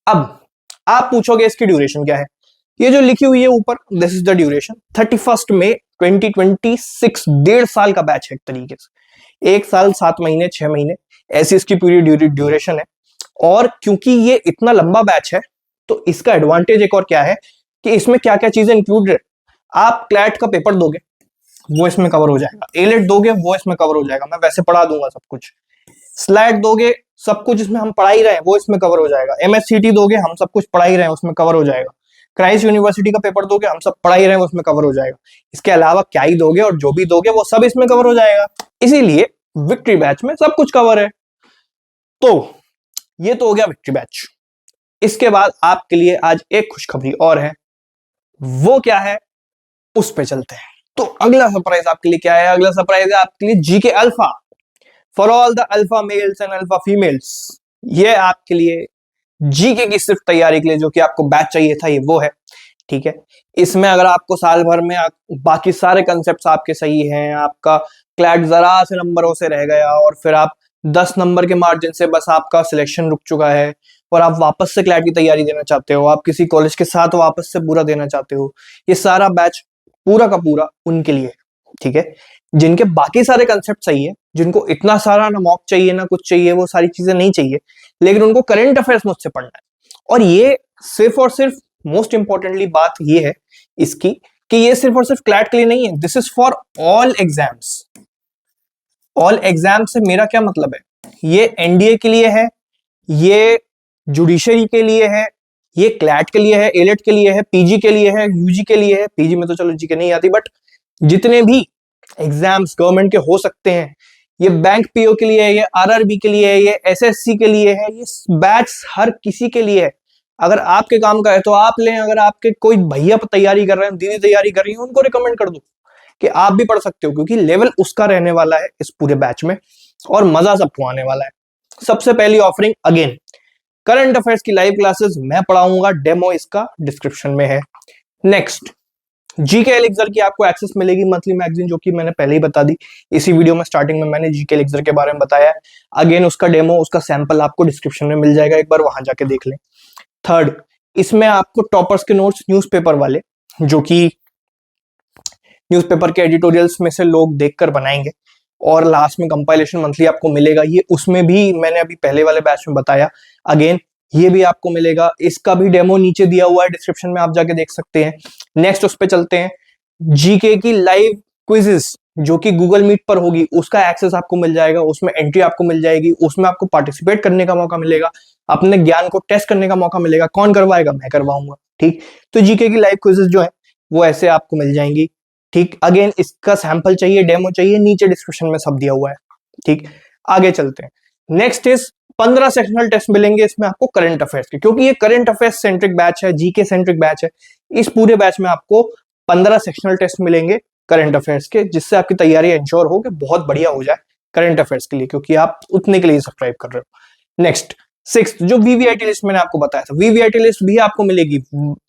अब आप पूछोगे इसकी ड्यूरेशन क्या है? ये जो लिखी हुई है ऊपर, दिस इज द ड्यूरेशन, 31 मई 2026, 1.5 साल का बैच है एक तरीके से, 1 साल 7 महीने 6 महीने ऐसी इसकी पूरी ड्यूरेशन है। और क्योंकि ये इतना लंबा बैच है तो इसका एडवांटेज एक और क्या है कि इसमें क्या क्या चीजें इंक्लूड है। आप क्लैट का पेपर दोगे वो इसमें कवर हो जाएगा, एलेट दोगे वो इसमें कवर हो जाएगा, मैं वैसे पढ़ा दूंगा सब कुछ। स्लाइड दोगे, सब कुछ इसमें हम पढ़ा ही रहे हैं वो इसमें कवर हो जाएगा। MSCT दोगे हम सब कुछ पढ़ा ही रहे हैं उसमें कवर हो जाएगा। क्राइस्ट यूनिवर्सिटी का पेपर दोगे हम सब पढ़ा ही रहे हैं उसमें कवर हो जाएगा। इसके अलावा क्या ही दोगे और जो भी दोगे वो सब इसमें कवर हो जाएगा। इसीलिए विक्ट्री बैच में सब कुछ कवर है। तो ये तो हो गया विक्ट्री बैच। इसके बाद आपके लिए आज एक खुशखबरी और है, वो क्या है उस पे चलते हैं। तो अगला सरप्राइज आपके लिए क्या है? अगला सरप्राइज है आपके लिए GK alpha for all the alpha mails and alpha females. ये आपके लिए जीके की सिर्फ तैयारी के लिए जो कि आपको बैच चाहिए था, ये वो है। ठीक है, इसमें अगर आपको साल भर में बाकी सारे कंसेप्ट आपके सही हैं, आपका क्लैट जरा से नंबरों से रह गया और फिर आप 10 नंबर के मार्जिन से बस आपका सिलेक्शन रुक चुका है और आप वापस से क्लैट की तैयारी देना चाहते हो, आप किसी कॉलेज के साथ वापस से पूरा देना चाहते हो, ये सारा बैच पूरा का पूरा उनके लिए। ठीक है, जिनके बाकी सारे कंसेप्ट सही है, जिनको इतना सारा ना मॉक चाहिए ना कुछ चाहिए, वो सारी चीजें नहीं चाहिए, लेकिन उनको करंट अफेयर्स मुझसे पढ़ना है। और ये सिर्फ और सिर्फ मोस्ट इंपॉर्टेंटली बात ये है इसकी कि ये सिर्फ और सिर्फ क्लैट के लिए नहीं है, this is for all exams. All exam से मेरा क्या मतलब है? ये एनडीए के लिए है, ये जुडिशरी के लिए है, ये क्लैट के लिए है, एलेट के लिए है, पीजी के लिए है, यूजी के लिए है। पीजी में तो चलो जीके नहीं आती, बट जितने भी एग्जाम्स गवर्नमेंट के हो सकते हैं, ये बैंक पीओ के लिए है, ये आरआरबी के लिए है, ये एसएससी के लिए है, ये बैच हर किसी के लिए है। अगर आपके काम का है तो आप लें, अगर आपके कोई भैया तैयारी कर रहे हैं, दीदी तैयारी कर रही है, उनको रिकमेंड कर दो कि आप भी पढ़ सकते हो, क्योंकि लेवल उसका रहने वाला है इस पूरे बैच में और मजा सबको आने वाला है। सबसे पहली ऑफरिंग अगेन करंट अफेयर्स की लाइव क्लासेस मैं पढ़ाऊंगा, डेमो इसका डिस्क्रिप्शन में है। नेक्स्ट जीके एलिक्सर की आपको एक्सेस मिलेगी मंथली मैगजीन, जो कि मैंने पहले ही बता दी इसी वीडियो में, स्टार्टिंग में मैंने जीके एलिक्सर के बारे में बताया। अगेन उसका डेमो, उसका सैंपल आपको डिस्क्रिप्शन में मिल जाएगा, एक बार वहां जाके देख लें। थर्ड, इसमें आपको टॉपर्स के नोट्स न्यूज़पेपर वाले, जो कि न्यूज़पेपर के एडिटोरियल्स में से लोग देखकर बनाएंगे, और लास्ट में कंपाइलेशन मंथली आपको मिलेगा। ये उसमें भी मैंने अभी पहले वाले बैच में बताया, अगेन ये भी आपको मिलेगा। इसका भी डेमो नीचे दिया हुआ है डिस्क्रिप्शन में, आप जाके देख सकते हैं। नेक्स्ट उस पे चलते हैं, जीके की लाइव क्विजेस जो कि गूगल मीट पर होगी, उसका एक्सेस आपको मिल जाएगा, उसमें एंट्री आपको मिल जाएगी, उसमें आपको पार्टिसिपेट करने का मौका मिलेगा, अपने ज्ञान को टेस्ट करने का मौका मिलेगा। कौन करवाएगा? मैं करवाऊंगा। ठीक, तो जीके की लाइव क्विजेस जो है वो ऐसे आपको मिल जाएंगी। ठीक, अगेन इसका सैंपल चाहिए, डेमो चाहिए, नीचे डिस्क्रिप्शन में सब दिया हुआ है। ठीक, आगे चलते हैं। नेक्स्ट इज 15 सेक्शनल टेस्ट मिलेंगे इसमें आपको करंट अफेयर्स के, क्योंकि ये करंट अफेयर्स सेंट्रिक बैच है, जीके सेंट्रिक बैच है। इस पूरे बैच में आपको 15 सेक्शनल टेस्ट मिलेंगे करंट अफेयर्स के, जिससे आपकी तैयारी इंश्योर हो कि बहुत बढ़िया हो जाए करंट अफेयर्स के लिए, क्योंकि आप उतने के लिए सब्सक्राइब कर रहे हो। नेक्स्ट सिक्स्थ, जो वीवीआईटी लिस्ट मैंने आपको बताया था, वीवीआईटी लिस्ट भी आपको मिलेगी,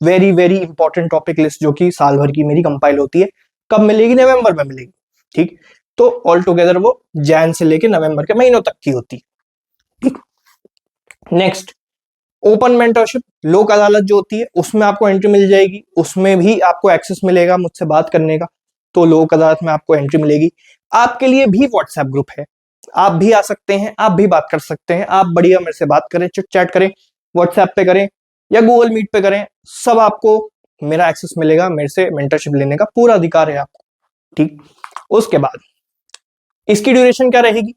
very very important topic list, जो कि साल भर की मेरी कंपाइल होती है। कब मिलेगी? नवंबर में मिलेगी। ठीक, तो ऑल टुगेदर वो जैन से लेके नवंबर के महीनों तक की होती है। ठीक, नेक्स्ट ओपन मेंटरशिप, लोक अदालत जो होती है, उसमें आपको एंट्री मिल जाएगी, उसमें भी आपको एक्सेस मिलेगा मुझसे बात करने का, तो लोक अदालत में आपको एंट्री मिलेगी। आपके लिए भी व्हाट्सएप ग्रुप है, आप भी आ सकते हैं, आप भी बात कर सकते हैं, आप बढ़िया मेरे से बात करें, चिट चैट करें, व्हाट्सएप पे करें या गूगल मीट पे करें, सब आपको मेरा एक्सेस मिलेगा, मेरे से मेंटरशिप लेने का पूरा अधिकार है आपको। ठीक, उसके बाद इसकी ड्यूरेशन क्या रहेगी?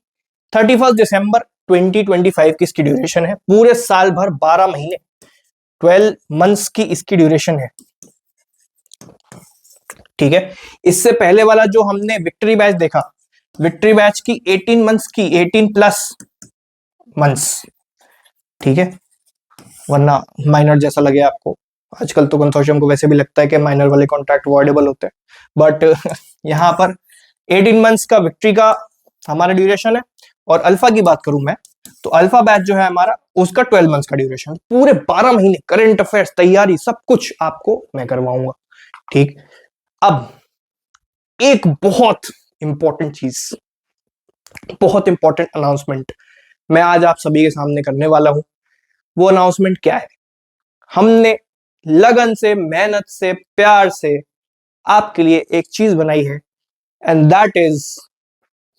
31 दिसंबर 2025 की इसकी ड्यूरेशन है, पूरे साल भर 12 महीने 12 मंथ्स की इसकी ड्यूरेशन है। ठीक है, इससे पहले वाला जो हमने विक्ट्री बैच देखा, विक्ट्री बैच की 18 मंथ्स की, 18 प्लस मंथ्स। ठीक है, वरना माइनर जैसा लगे आपको, आजकल तो कंसोर्शियम को वैसे भी लगता है कि माइनर वाले कॉन्ट्रैक्ट अवॉइडेबल होते हैं, बट यहाँ पर 18 मंथ्स का विक्ट्री का हमारा ड्यूरेशन है। और अल्फा की बात करूं मैं, तो अल्फा बैच जो है हमारा, उसका 12 मंथ्स का ड्यूरेशन, पूरे 12 महीने करंट अफेयर्स तैयारी सब कुछ आपको मैं करवाऊंगा। ठीक, अब एक बहुत इंपॉर्टेंट चीज, बहुत इंपॉर्टेंट अनाउंसमेंट मैं आज आप सभी के सामने करने वाला हूं। वो अनाउंसमेंट क्या है? हमने लगन से, मेहनत से, प्यार से आपके लिए एक चीज बनाई है, एंड दैट इज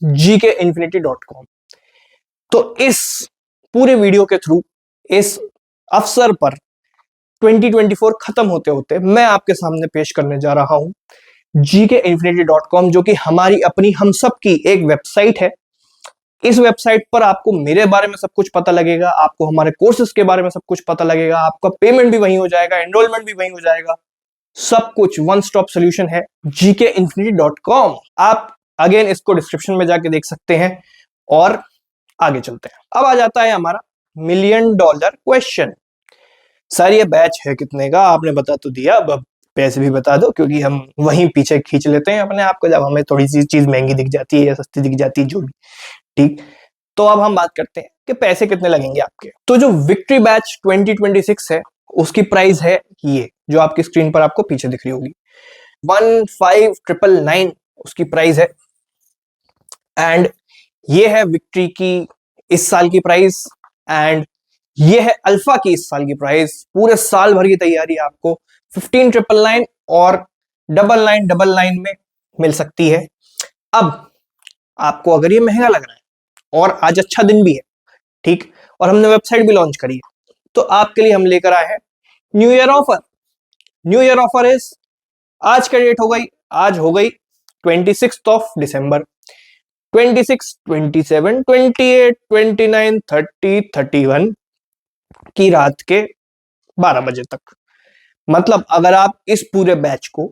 gkinfinity.com। तो इस पूरे वीडियो के थ्रू, इस अवसर पर 2024 खत्म होते होते मैं आपके सामने पेश करने जा रहा हूं gkinfinity.com, जो कि हमारी अपनी, हम सब की एक वेबसाइट है, इस वेबसाइट पर आपको मेरे बारे में सब कुछ पता लगेगा, आपको हमारे कोर्सेज के बारे में सब कुछ पता लगेगा, आपका पेमेंट भी वहीं हो जाएगा, एनरोलमेंट भी वहीं हो जाएगा, सब कुछ वन स्टॉप सोल्यूशन है gkinfinity.com। आप अगेन इसको डिस्क्रिप्शन में जाके देख सकते हैं और आगे चलते हैं। अब आ जाता है हमारा $1,000,000 क्वेश्चन। सर ये बैच है कितने का, आपने बता तो दिया, अब पैसे भी बता दो, क्योंकि हम वहीं पीछे खींच लेते हैं अपने आप को जब हमें थोड़ी सी चीज महंगी दिख जाती है या सस्ती दिख जाती है, जो भी। ठीक, तो अब हम बात करते हैं कि पैसे कितने लगेंगे आपके। तो जो विक्ट्री बैच 2026 है उसकी प्राइस है ये जो आपकी स्क्रीन पर आपको पीछे दिख रही होगी, 15,999 उसकी प्राइस है। एंड ये है विक्ट्री की इस साल की प्राइस, एंड ये है अल्फा की इस साल की प्राइस। पूरे साल भर की तैयारी आपको 15,999 और 9999 में मिल सकती है। अब आपको अगर ये महंगा लग रहा है और आज अच्छा दिन भी है, ठीक, और हमने वेबसाइट भी लॉन्च करी है, तो आपके लिए हम लेकर आए हैं new year offer. New year offer is, आज का डेट हो गई, आज हो गई 26 दिसंबर, 26, 27, 28, 29, 30, 31 की रात के 12 बजे तक। मतलब अगर आप इस पूरे बैच को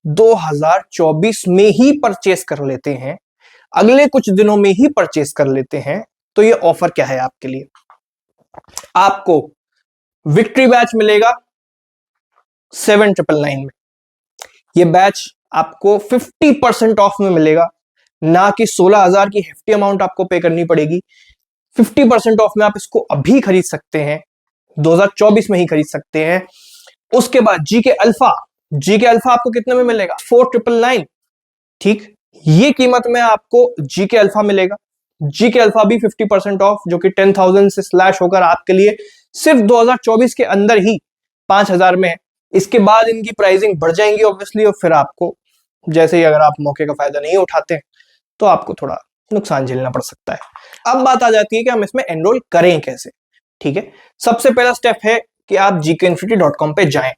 2024 में ही परचेस कर लेते हैं, अगले कुछ दिनों में ही परचेस कर लेते हैं, तो ये ऑफर क्या है आपके लिए। आपको विक्ट्री बैच मिलेगा 7,999 में। ये बैच आपको 50% ऑफ में मिलेगा, ना कि 16,000 की हेफ्टी अमाउंट आपको पे करनी पड़ेगी। 50% ऑफ में आप इसको अभी खरीद सकते हैं, 2024 में ही खरीद सकते हैं। उसके बाद जीके अल्फा आपको कितने में मिलेगा, 4,999। ठीक, ये कीमत में आपको जीके अल्फा मिलेगा। जीके अल्फा भी 50% ऑफ, जो कि 10,000 से स्लैश होकर आपके लिए सिर्फ 2024 के अंदर ही 5,000 में है। इसके बाद इनकी प्राइसिंग बढ़ जाएंगी ऑब्वियसली, और फिर आपको जैसे ही अगर आप मौके का फायदा नहीं उठाते हैं तो आपको थोड़ा नुकसान झेलना पड़ सकता है। अब बात आ जाती है कि हम इसमें एनरोल करें कैसे। ठीक है, सबसे पहला स्टेप है कि आप gkinfinity.com पे जाएं।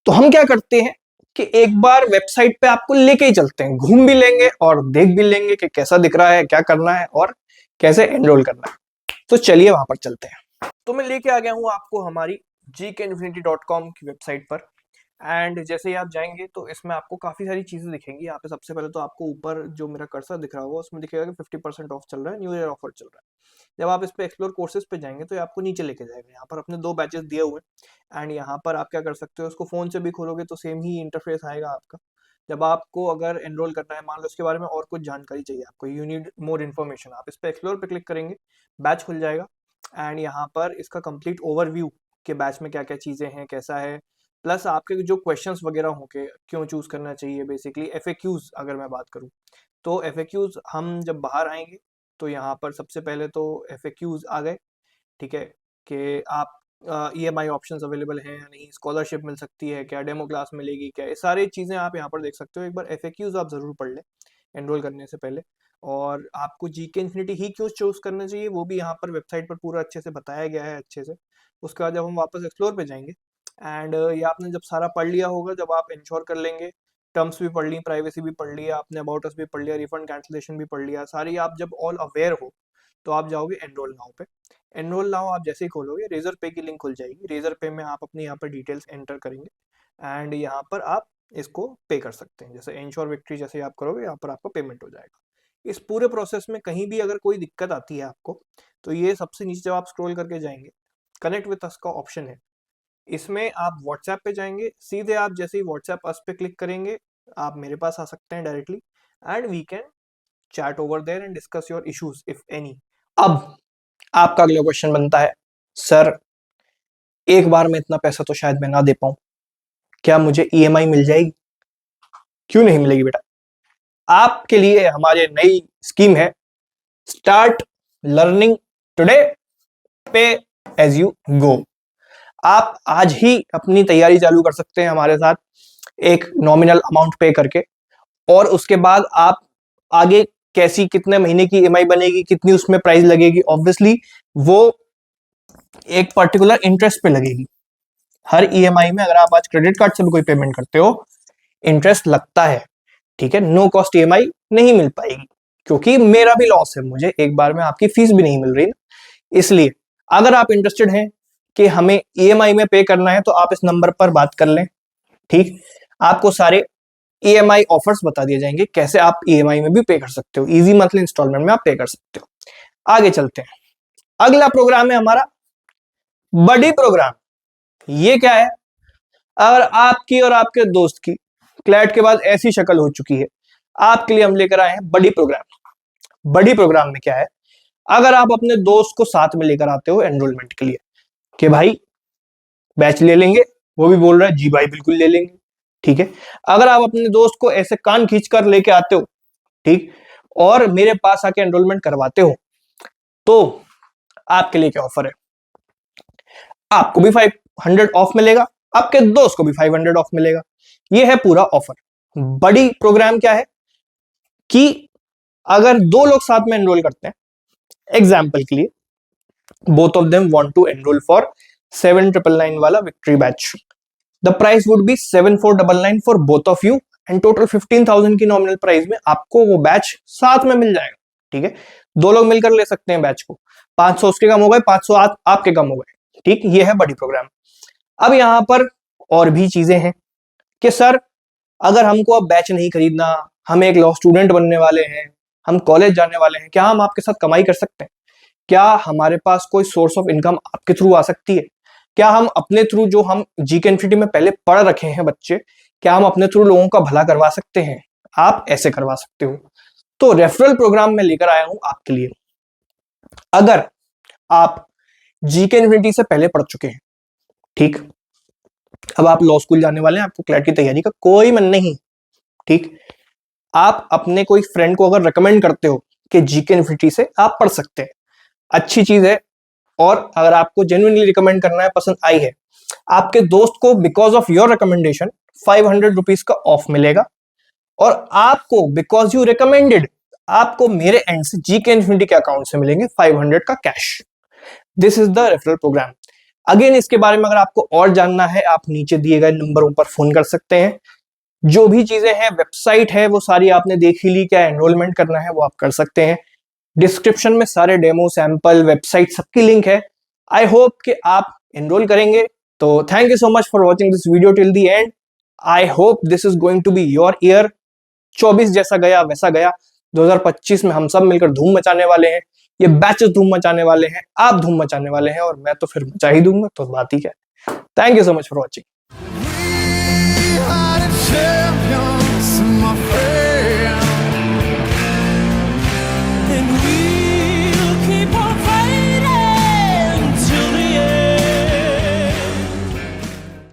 तो हम क्या करते हैं कि एक बार वेबसाइट पे आपको लेके ही चलते हैं, घूम भी लेंगे और देख भी लेंगे कि कैसा दिख रहा है, क्या करना है और कैसे एनरोल करना है। तो चलिए वहां पर चलते हैं। तो मैं लेके आ गया हूं आपको हमारी gkinfinity.com की वेबसाइट पर, एंड जैसे ही आप जाएंगे तो इसमें आपको काफी सारी चीजें दिखेंगी। यहाँ पे सबसे पहले तो आपको ऊपर जो मेरा कर्सर दिख रहा होगा उसमें दिखेगा कि 50% ऑफ चल रहा है, न्यू ईयर ऑफर चल रहा है। जब आप इस पे एक्सप्लोर कोर्सेज पे जाएंगे तो ये आपको नीचे लेके जाएगा। यहाँ पर अपने 2 बैचेस दिए हुए हैं, एंड यहाँ पर आप क्या कर सकते हो, उसको फोन से भी खोलोगे तो सेम ही इंटरफेस आएगा आपका। जब आपको अगर एनरोल करना है, मान लो उसके बारे में और कुछ जानकारी चाहिए आपको, यू नीड मोर इन्फॉर्मेशन, आप इस पे एक्सप्लोर पे क्लिक करेंगे, बैच खुल जाएगा, एंड यहाँ पर इसका कंप्लीट ओवरव्यू के बैच में क्या क्या चीजें हैं, कैसा है, प्लस आपके जो क्वेश्चंस वगैरह होंगे, क्यों चूज करना चाहिए, बेसिकली एफएक्यूज अगर मैं बात करूं तो एफएक्यूज हम जब बाहर आएंगे तो यहाँ पर सबसे पहले तो एफएक्यूज आ गए। ठीक है, कि आप ईएमआई ऑप्शंस अवेलेबल हैं या नहीं, स्कॉलरशिप मिल सकती है क्या, डेमो क्लास मिलेगी क्या, ये सारी चीज़ें आप यहाँ पर देख सकते हो। एक बार एफएक्यूज आप ज़रूर पढ़ लें एनरोल करने से पहले। और आपको जीके इन्फिनिटी ही क्यों चूज करना चाहिए वो भी यहाँ पर वेबसाइट पर पूरा अच्छे से बताया गया है, अच्छे से। उसके बाद जब हम वापस एक्सप्लोर पे जाएंगे, एंड ये आपने जब सारा पढ़ लिया होगा, जब आप इंश्योर कर लेंगे, टर्म्स भी पढ़ ली, प्राइवेसी भी पढ़ लिया आपने, अबाउट अस भी पढ़ लिया, रिफंड कैंसिलेशन भी पढ़ लिया, सारी आप जब ऑल अवेयर हो तो आप जाओगे एनरोल नाउ पे। एनरोल नाउ आप जैसे ही खोलोगे, रेजर पे की लिंक खुल जाएगी। रेजर पे में आप अपनी यहाँ पर डिटेल्स एंटर करेंगे, एंड यहाँ पर आप इसको पे कर सकते हैं। जैसे इंश्योर विक्ट्री जैसे ही आप करोगे, यहाँ पर आपको पेमेंट हो जाएगा। इस पूरे प्रोसेस में कहीं भी अगर कोई दिक्कत आती है आपको, तो ये सबसे नीचे जब आप स्क्रॉल करके जाएंगे, कनेक्ट विद अस का ऑप्शन है, इसमें आप व्हाट्सएप पे जाएंगे, सीधे आप जैसे ही व्हाट्सएप अस पे क्लिक करेंगे, आप मेरे पास आ सकते हैं directly, and we can chat over there and discuss your issues if any. अब आपका अगला क्वेश्चन बनता है, सर एक बार में इतना पैसा तो शायद मैं ना दे पाऊं, क्या मुझे ईएमआई मिल जाएगी? क्यों नहीं मिलेगी बेटा, आपके लिए हमारी नई स्कीम है, स्टार्ट लर्निंग टुडे, पे एज यू गो। आप आज ही अपनी तैयारी चालू कर सकते हैं हमारे साथ, एक नॉमिनल अमाउंट पे करके, और उसके बाद आप आगे कैसी कितने महीने की ईएमआई बनेगी, कितनी उसमें प्राइस लगेगी, ऑब्वियसली वो एक पर्टिकुलर इंटरेस्ट पे लगेगी। हर ईएमआई में अगर आप आज क्रेडिट कार्ड से भी कोई पेमेंट करते हो, इंटरेस्ट लगता है। ठीक है, नो कॉस्ट ईएमआई नहीं मिल पाएगी, क्योंकि मेरा भी लॉस है, मुझे एक बार में आपकी फीस भी नहीं मिल रही ना। इसलिए अगर आप इंटरेस्टेड हैं कि हमें ईएमआई में पे करना है तो आप इस नंबर पर बात कर लें, ठीक। आपको सारे ईएमआई ऑफर्स बता दिए जाएंगे, कैसे आप ईएमआई में भी पे कर सकते हो, इजी मंथली इंस्टॉलमेंट में आप पे कर सकते हो। आगे चलते हैं, अगला प्रोग्राम है हमारा बडी प्रोग्राम। ये क्या है? अगर आपकी और आपके दोस्त की क्लैट के बाद ऐसी शक्ल हो चुकी है, आपके लिए हम लेकर आए हैं बडी प्रोग्राम। बडी प्रोग्राम में क्या है, अगर आप अपने दोस्त को साथ में लेकर आते हो एनरोलमेंट के लिए कि भाई बैच ले लेंगे, वो भी बोल रहा है जी भाई बिल्कुल ले लेंगे, ठीक है। अगर आप अपने दोस्त को ऐसे कान खींचकर लेके आते हो, ठीक, और मेरे पास आके एनरोलमेंट करवाते हो, तो आपके लिए क्या ऑफर है? आपको भी 500 ऑफ मिलेगा, आपके दोस्त को भी 500 ऑफ मिलेगा। ये है पूरा ऑफर। बड़ी प्रोग्राम क्या है कि अगर दो लोग साथ में एनरोल करते हैं, एग्जाम्पल के लिए both of them want to enrol for 7999 वाला victory batch, the price would be 7499 for both of you and total 15,000 की नॉमिनल प्राइस में आपको वो बैच साथ में मिल जाएगा, ठीक है। दो लोग मिलकर ले सकते हैं बैच को, 500 उसके कम हो गए, 500 आपके कम हो गए, ठीक। ये है बड़ी प्रोग्राम। अब यहां पर और भी चीजें हैं कि सर अगर हमको अब बैच नहीं खरीदना, हम एक लॉ स्टूडेंट बनने वाले हैं, हम कॉलेज जाने वाले हैं, क्या हम आपके साथ कमाई कर सकते हैं? क्या हमारे पास कोई सोर्स ऑफ इनकम आपके थ्रू आ सकती है? क्या हम अपने थ्रू, जो हम जीके इन्फिनिटी में पहले पढ़ रखे हैं बच्चे, क्या हम अपने थ्रू लोगों का भला करवा सकते हैं? आप ऐसे करवा सकते हो। तो रेफरल प्रोग्राम में लेकर आया हूं आपके लिए। अगर आप जीके इन्फिनिटी से पहले पढ़ चुके हैं, ठीक, अब आप लॉ स्कूल जाने वाले हैं, आपको क्लैट की तैयारी का कोई मन नहीं, ठीक, आप अपने कोई फ्रेंड को अगर रिकमेंड करते हो कि जीके इन्फिनिटी से आप पढ़ सकते हैं, अच्छी चीज है। और अगर आपको जेन्युइनली रिकमेंड करना है, पसंद आई है, आपके दोस्त को because of your recommendation 500 rupees का ऑफ मिलेगा, और आपको बिकॉज यू रिकमेंडेड, आपको मेरे एंड से जीके इन्फिनिटी के अकाउंट से मिलेंगे 500 का cash. This is the referral program. Again इसके बारे में अगर आपको और जानना है, आप नीचे दिए गए नंबरों पर फोन कर सकते हैं। जो भी चीजें हैं, वेबसाइट है, वो सारी आपने देख ही ली, क्या एनरोलमेंट करना है वो आप कर सकते हैं। डिस्क्रिप्शन में सारे डेमो, सैंपल, वेबसाइट सबकी लिंक है। आई होप कि आप एनरोल करेंगे। तो thank you so much for watching this video till the end. I hope this is going to be your year. 24 जैसा गया वैसा गया, 2025 में हम सब मिलकर धूम मचाने वाले हैं। ये बैचेस धूम मचाने वाले हैं, आप धूम मचाने वाले हैं, और मैं तो फिर मचा ही दूंगा, तो बात ही क्या है। Thank you so much for watching.